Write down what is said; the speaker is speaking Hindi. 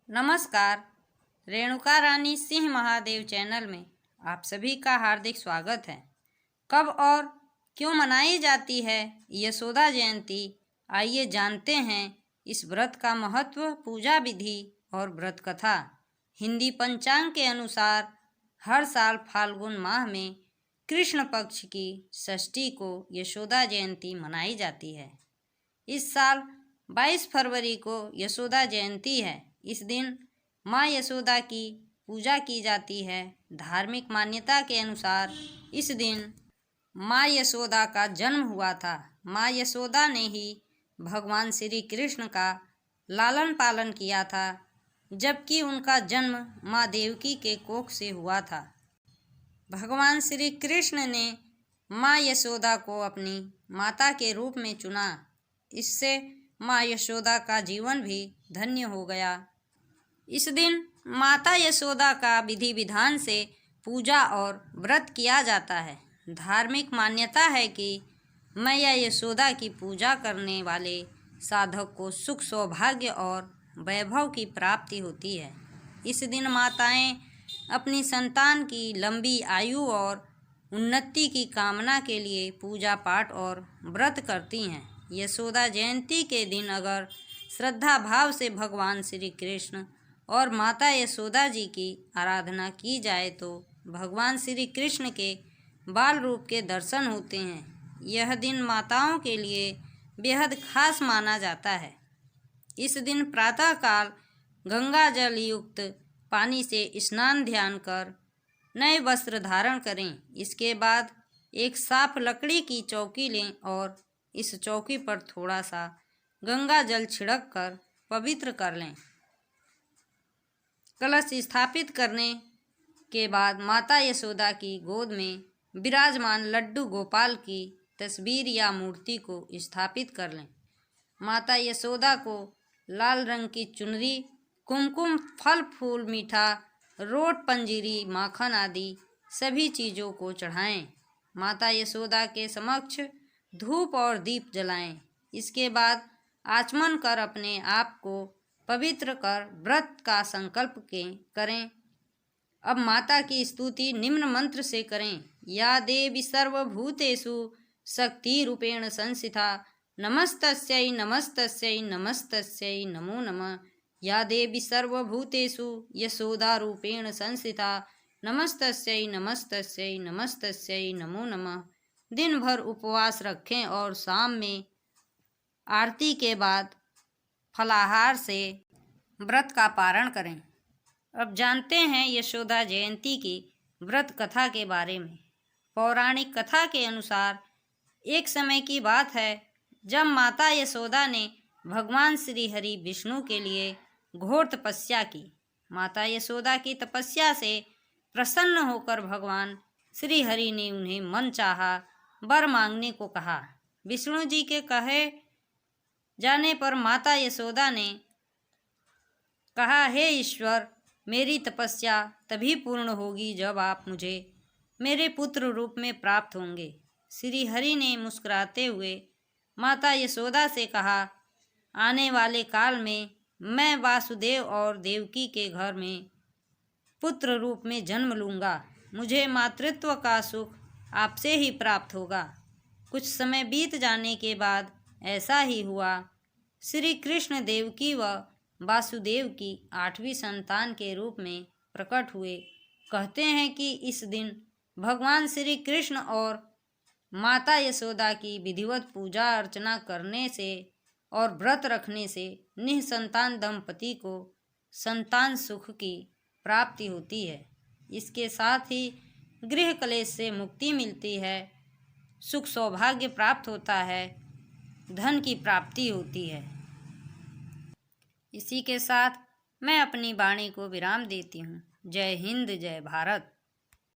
नमस्कार। रेणुका रानी सिंह महादेव चैनल में आप सभी का हार्दिक स्वागत है। कब और क्यों मनाई जाती है यशोदा जयंती, आइए जानते हैं इस व्रत का महत्व, पूजा विधि और व्रत कथा। हिंदी पंचांग के अनुसार हर साल फाल्गुन माह में कृष्ण पक्ष की षष्ठी को यशोदा जयंती मनाई जाती है। इस साल 22 फरवरी को यशोदा जयंती है। इस दिन माँ यशोदा की पूजा की जाती है। धार्मिक मान्यता के अनुसार इस दिन माँ यशोदा का जन्म हुआ था। माँ यशोदा ने ही भगवान श्री कृष्ण का लालन पालन किया था, जबकि उनका जन्म माँ देवकी के कोख से हुआ था। भगवान श्री कृष्ण ने माँ यशोदा को अपनी माता के रूप में चुना। इससे माँ यशोदा का जीवन भी धन्य हो गया। इस दिन माता यशोदा का विधि विधान से पूजा और व्रत किया जाता है। धार्मिक मान्यता है कि मैया यशोदा की पूजा करने वाले साधक को सुख, सौभाग्य और वैभव की प्राप्ति होती है। इस दिन माताएं अपनी संतान की लंबी आयु और उन्नति की कामना के लिए पूजा पाठ और व्रत करती हैं। यशोदा जयंती के दिन अगर श्रद्धा भाव से भगवान श्री कृष्ण और माता यशोदा जी की आराधना की जाए तो भगवान श्री कृष्ण के बाल रूप के दर्शन होते हैं। यह दिन माताओं के लिए बेहद खास माना जाता है। इस दिन प्रातःकाल गंगा जल युक्त पानी से स्नान ध्यान कर नए वस्त्र धारण करें। इसके बाद एक साफ लकड़ी की चौकी लें और इस चौकी पर थोड़ा सा गंगा जल छिड़क कर पवित्र कर लें। कलश स्थापित करने के बाद माता यशोदा की गोद में विराजमान लड्डू गोपाल की तस्वीर या मूर्ति को स्थापित कर लें। माता यशोदा को लाल रंग की चुनरी, कुमकुम, फल फूल, मीठा, रोट, पंजीरी, माखन आदि सभी चीज़ों को चढ़ाएं। माता यशोदा के समक्ष धूप और दीप जलाएं। इसके बाद आचमन कर अपने आप को पवित्र कर व्रत का संकल्प करें। अब माता की स्तुति निम्न मंत्र से करें। या देवी सर्वभूतेषु शक्ति रूपेण संस्थिता, नमस्तस्यै नमस्तस्यै नमस्तस्यै नमो नमः। या देवी सर्वभूतेषु यशोदा रूपेण संस्थिता, नमस्तस्यै नमस्तस्यै नमस्तस्यै नमो नमः। दिन भर उपवास रखें और शाम में आरती के बाद फलाहार से व्रत का पारण करें। अब जानते हैं यशोदा जयंती की व्रत कथा के बारे में। पौराणिक कथा के अनुसार एक समय की बात है जब माता यशोदा ने भगवान श्री हरि विष्णु के लिए घोर तपस्या की। माता यशोदा की तपस्या से प्रसन्न होकर भगवान श्री हरि ने उन्हें मन चाहा वर मांगने को कहा। विष्णु जी के कहे जाने पर माता यशोदा ने कहा, हे ईश्वर, मेरी तपस्या तभी पूर्ण होगी जब आप मुझे मेरे पुत्र रूप में प्राप्त होंगे। श्री हरि ने मुस्कुराते हुए माता यशोदा से कहा, आने वाले काल में मैं वासुदेव और देवकी के घर में पुत्र रूप में जन्म लूँगा। मुझे मातृत्व का सुख आपसे ही प्राप्त होगा। कुछ समय बीत जाने के बाद ऐसा ही हुआ। श्री कृष्ण देवकी व वासुदेव की 8वीं संतान के रूप में प्रकट हुए। कहते हैं कि इस दिन भगवान श्री कृष्ण और माता यशोदा की विधिवत पूजा अर्चना करने से और व्रत रखने से निःसंतान दंपति को संतान सुख की प्राप्ति होती है। इसके साथ ही गृह कलेश से मुक्ति मिलती है, सुख सौभाग्य प्राप्त होता है, धन की प्राप्ति होती है। इसी के साथ मैं अपनी वाणी को विराम देती हूँ। जय हिंद, जय भारत।